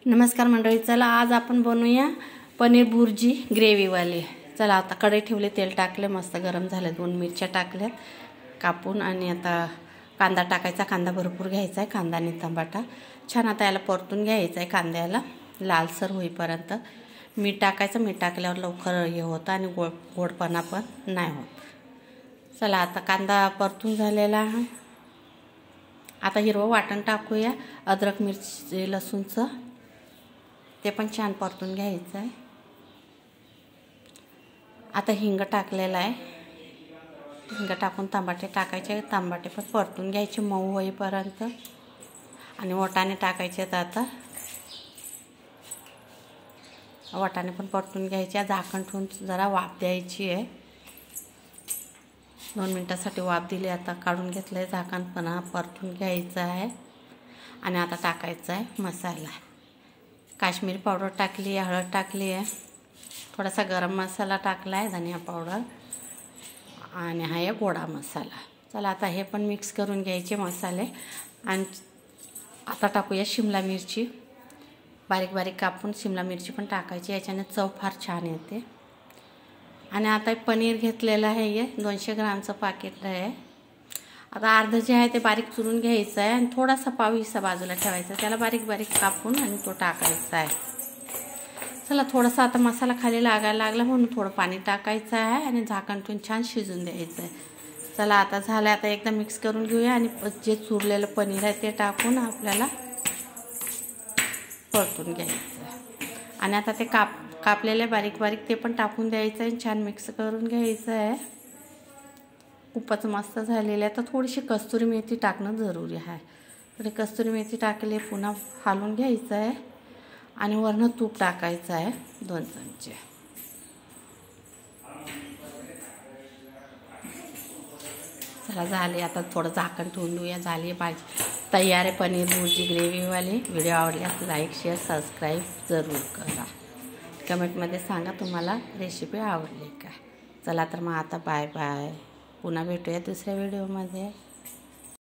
नमस्कार मंडळी, चला आज आपण बनवूया पनीर भुर्जी ग्रेव्हीवाली। चला आता कढई ठेवले, तेल टाकले, मस्त गरम झाले, 2 मिरच्या टाकल्यात कापून आणि आता कांदा टाकायचा। कांदा भरपूर घ्यायचा आहे, कांदा आणि टमाटा छान आता याला परतून घ्यायचा आहे कांद्याला लालसर होईपर्यंत। मीठ टाकायचं, मीठ टाकल्यावर लवकर हे होतं आणि गोडपणा पण नाही होत। चला आता कांदा परतून झालेला आहे। आता हिरवं वाटण टाकूया, अद्रक मिरची लसूणचं, ते पण छान परतून घ्यायचं आहे। आता हिंग टाकलेला आहे, हिंग टाकून टमाटे टाकायचे, टमाटे पण परतून घ्यायचे मऊ होईपर्यंत आणि वाटाणे टाकायचे। आता वाटाणे पण परतून घ्यायचे, झाकण ठेवून जरा वाफ द्यायची आहे। 2 मिनिटासाठी वाफ दिली, आता काढून घेतलंय झाकण, पुन्हा परतून घ्यायचं आहे आणि आता टाकायचा आहे मसाला। काश्मीरी पावडर टाकली आहे, हळद टाकली आहे, थोडासा गरम मसाला टाकला आहे, धनिया पावडर आणि हा आहे गोडा मसाला। चला आता हे पण मिक्स करून घ्यायचे मसाले आणि आता टाकूया शिमला मिरची, बारीक बारीक कापून शिमला मिरची पण टाकायची, याच्याने चव फार छान येते। आणि आता पनीर घेतलेलं आहे, हे 200 ग्रामचं पाकिट आहे। आता अर्ध जे आहे ते बारीक चुरून घ्यायचं आहे आणि थोडासा पाव हिस्सा बाजूला ठेवायचा, त्याला बारीक बारीक कापून आणि तो टाकायचा आहे। चला थोडासा आता मसाला खाली लागायला लागला म्हणून थोडं पाणी टाकायचं आहे आणि झाकण ठेवून छान शिजून द्यायचं आहे। चला आता झालं, आता एकदा मिक्स करून घेऊया आणि जे चुरलेलं पनीर आहे ते टाकून आपल्याला परतून घ्यायचं आहे आणि आता ते कापलेले बारीक बारीक ते पण टाकून द्यायचं आहे, छान मिक्स करून घ्यायचं आहे। खूपच मस्त झालेलं आहे। तर थोडीशी कस्तुरी मेथी टाकणं जरुरी आहे, तर कस्तुरी मेथी टाकले, पुन्हा हालून घ्यायचं आहे आणि वरनं तूप टाकायचं आहे 2 चमचे। चला झाले, आता थोडं झाकण ठेवून देऊया, झाली भाजी तयार आहे पनीर भुर्जी ग्रेव्हीवाली। व्हिडिओ आवडल्यास लाईक शेअर सबस्क्राईब जरूर करा, कमेंटमध्ये सांगा तुम्हाला रेसिपी आवडली का। चला तर मग आता बाय बाय, पुन्हा भेटूया दुसऱ्या व्हिडिओमध्ये।